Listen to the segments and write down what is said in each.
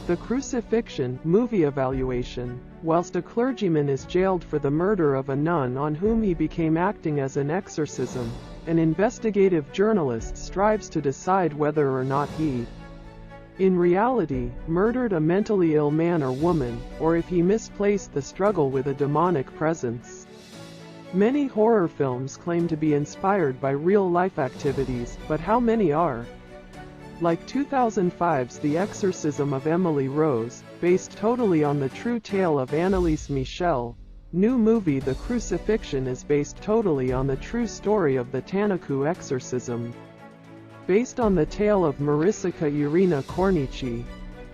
The Crucifixion movie evaluation. Whilst a clergyman is jailed for the murder of a nun on whom he became acting as an exorcism, an investigative journalist strives to decide whether or not he, in reality, murdered a mentally ill man or woman, or if he misplaced the struggle with a demonic presence. Many horror films claim to be inspired by real-life activities, but how many are? Like 2005's The Exorcism of Emily Rose, based totally on the true tale of Anneliese Michel, new movie The Crucifixion is based totally on the true story of the Tanaku exorcism. Based on the tale of Mariska Irina Cornici,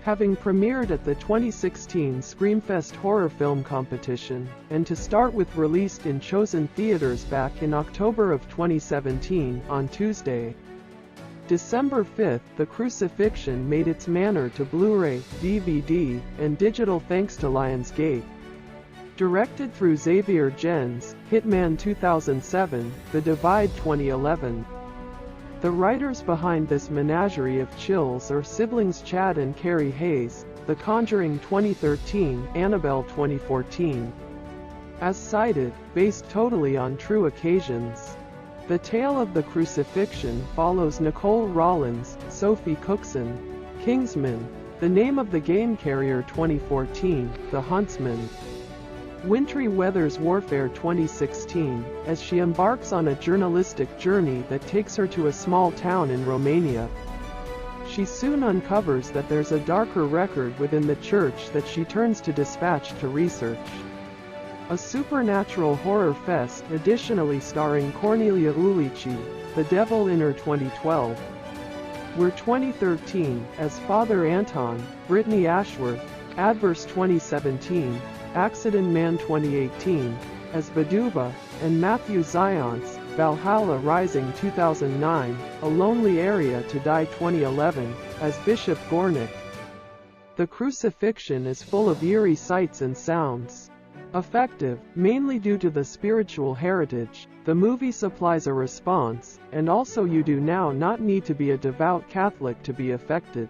having premiered at the 2016 Screamfest horror film competition, and to start with released in chosen theaters back in October of 2017, on Tuesday, December 5th, The Crucifixion made its manner to Blu-ray, DVD, and digital thanks to Lionsgate. Directed through Xavier Gens, Hitman 2007, The Divide 2011. The writers behind this menagerie of chills are siblings Chad and Carrie Hayes, The Conjuring 2013, Annabelle 2014. As cited, based totally on true occasions. The tale of the crucifixion follows Nicole Rollins, Sophie Cookson, Kingsman, The Name of the Game Carrier 2014, The Huntsman, Wintry Weather's Warfare 2016, as she embarks on a journalistic journey that takes her to a small town in Romania. She soon uncovers that there's a darker record within the church that she turns to dispatch to research. A supernatural horror fest additionally starring Cornelia Ulici, The Devil in Her 2012. We're 2013, as Father Anton, Brittany Ashworth, Adverse 2017, Accident Man 2018, as Baduva, and Matthew Zions, Valhalla Rising 2009, A Lonely Area to Die 2011, as Bishop Gornick. The Crucifixion is full of eerie sights and sounds. Effective, mainly due to the spiritual heritage, the movie supplies a response, and also you do now not need to be a devout Catholic to be affected.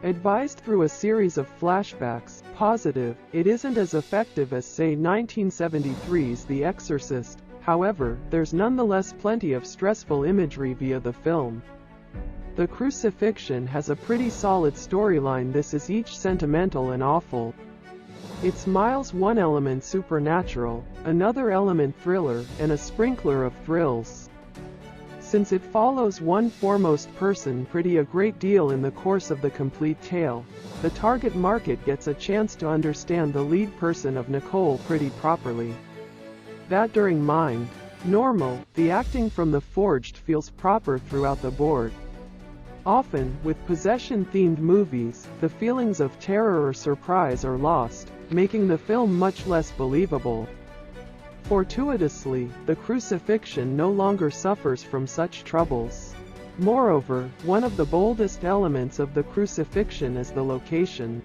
Advised through a series of flashbacks, positive, it isn't as effective as say 1973's The Exorcist, however, there's nonetheless plenty of stressful imagery via the film. The Crucifixion has a pretty solid storyline. This is each sentimental and awful. It's miles one element supernatural, another element thriller, and a sprinkler of thrills. Since it follows one foremost person pretty a great deal in the course of the complete tale, the target market gets a chance to understand the lead person of Nicole pretty properly. That during Mind, Normal, the acting from The Forged feels proper throughout the board. Often, with possession-themed movies, the feelings of terror or surprise are lost, making the film much less believable. Fortuitously, The Crucifixion no longer suffers from such troubles. Moreover, one of the boldest elements of The Crucifixion is the location.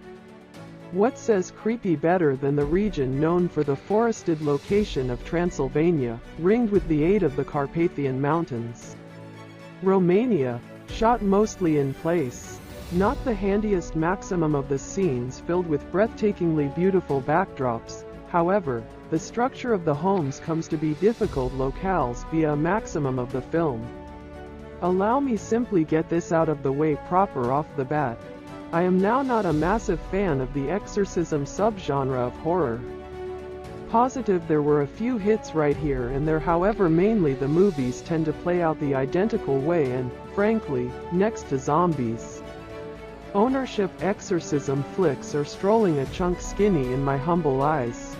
What says creepy better than the region known for the forested location of Transylvania, ringed with the aid of the Carpathian Mountains? Romania, shot mostly in place. Not the handiest maximum of the scenes filled with breathtakingly beautiful backdrops, however, the structure of the homes comes to be difficult locales via a maximum of the film. Allow me simply get this out of the way proper off the bat. I am now not a massive fan of the exorcism subgenre of horror. Positive there were a few hits right here and there, however mainly the movies tend to play out the identical way and, frankly, next to zombies. Ownership exorcism flicks are strolling a chunk skinny in my humble eyes.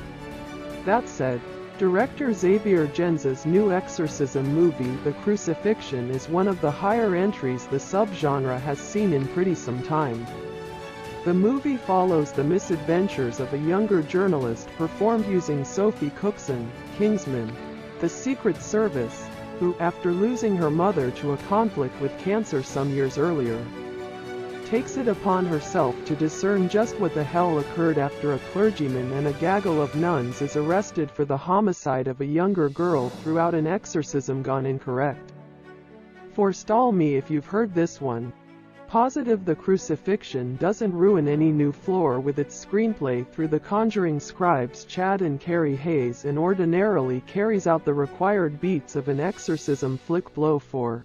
That said, director Xavier Gens' new exorcism movie The Crucifixion is one of the higher entries the subgenre has seen in pretty some time. The movie follows the misadventures of a younger journalist performed using Sophie Cookson, Kingsman, The Secret Service, who, after losing her mother to a conflict with cancer some years earlier, takes it upon herself to discern just what the hell occurred after a clergyman and a gaggle of nuns is arrested for the homicide of a younger girl throughout an exorcism gone incorrect. Forestall me if you've heard this one. Positive the Crucifixion doesn't ruin any new floor with its screenplay through the Conjuring scribes Chad and Carrie Hayes, and ordinarily carries out the required beats of an exorcism flick blow for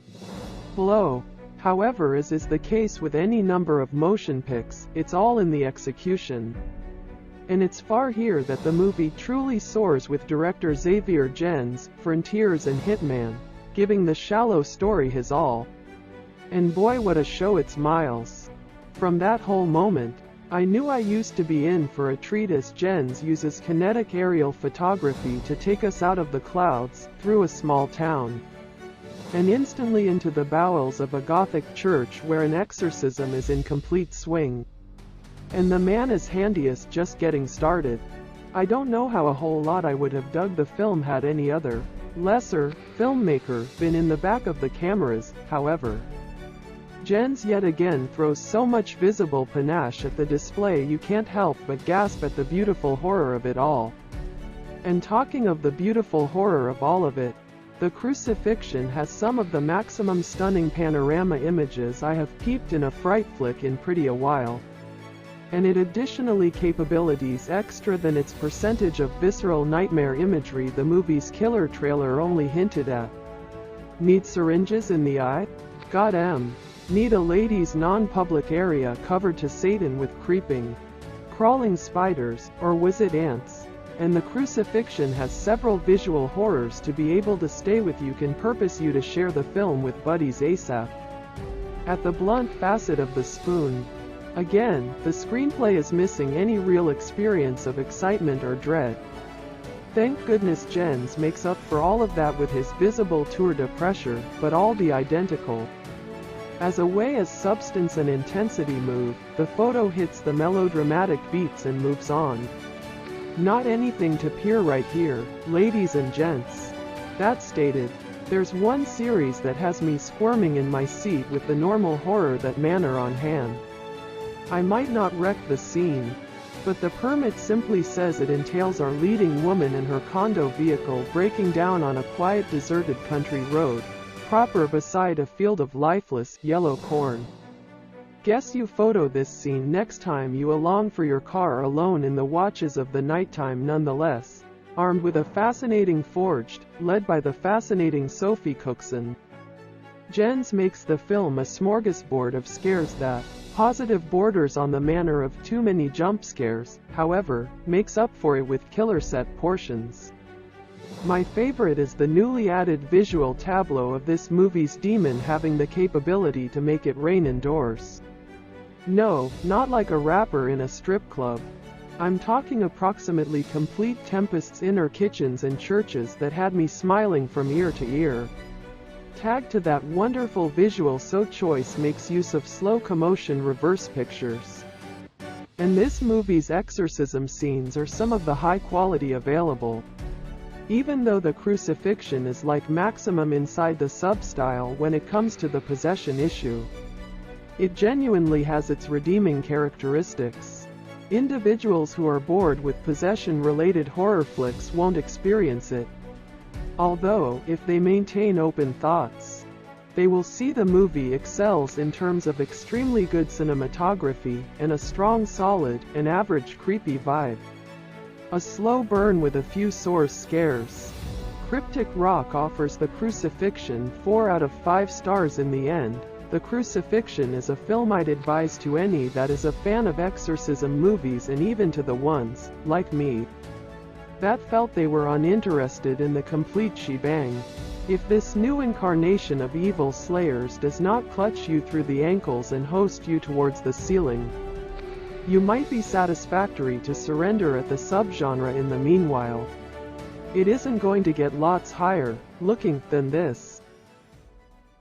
blow. However, as is the case with any number of motion pics, it's all in the execution. And it's far here that the movie truly soars with director Xavier Gens, Frontiers and Hitman, giving the shallow story his all. And boy, what a show it's Miles. From that whole moment, I knew I used to be in for a treat, as Gens uses kinetic aerial photography to take us out of the clouds, through a small town, and instantly into the bowels of a Gothic church where an exorcism is in complete swing. And the man is handiest just getting started. I don't know how a whole lot I would have dug the film had any other, lesser, filmmaker been in the back of the cameras, however. Gens yet again throws so much visible panache at the display you can't help but gasp at the beautiful horror of it all. And talking of the beautiful horror of all of it, the Crucifixion has some of the maximum stunning panorama images I have peeped in a fright flick in pretty a while. And it additionally capabilities extra than its percentage of visceral nightmare imagery the movie's killer trailer only hinted at. Need syringes in the eye? Goddamn. Need a ladies' non-public area covered to Satan with creeping, crawling spiders, or was it ants? And the Crucifixion has several visual horrors to be able to stay with you, can purpose you to share the film with buddies ASAP. At the blunt facet of the spoon, again, the screenplay is missing any real experience of excitement or dread. Thank goodness Gens makes up for all of that with his visible tour de pressure, but all be identical. As a way as substance and intensity move, the photo hits the melodramatic beats and moves on. Not anything to peer right here, ladies and gents. That stated, there's one series that has me squirming in my seat with the normal horror that manner on hand. I might not wreck the scene, but the permit simply says it entails our leading woman and her condo vehicle breaking down on a quiet deserted country road, proper beside a field of lifeless, yellow corn. Guess you photo this scene next time you along for your car alone in the watches of the nighttime nonetheless, armed with a fascinating forged, led by the fascinating Sophie Cookson. Gens makes the film a smorgasbord of scares that, positive borders on the manner of too many jump scares, however, makes up for it with killer set portions. My favorite is the newly added visual tableau of this movie's demon having the capability to make it rain indoors. No, not like a rapper in a strip club. I'm talking approximately complete Tempest's inner kitchens and churches that had me smiling from ear to ear. Tagged to that wonderful visual so choice makes use of slow commotion reverse pictures. And this movie's exorcism scenes are some of the high quality available. Even though the Crucifixion is like maximum inside the sub-style when it comes to the possession issue, it genuinely has its redeeming characteristics. Individuals who are bored with possession-related horror flicks won't experience it. Although, if they maintain open thoughts, they will see the movie excels in terms of extremely good cinematography, and a strong solid, and average creepy vibe. A slow burn with a few sore scares. Cryptic Rock offers the Crucifixion 4 out of 5 stars in the end. The Crucifixion is a film I'd advise to any that is a fan of exorcism movies, and even to the ones, like me, that felt they were uninterested in the complete shebang. If this new incarnation of evil slayers does not clutch you through the ankles and hoist you towards the ceiling, you might be satisfactory to surrender at the subgenre in the meanwhile. It isn't going to get lots higher looking than this.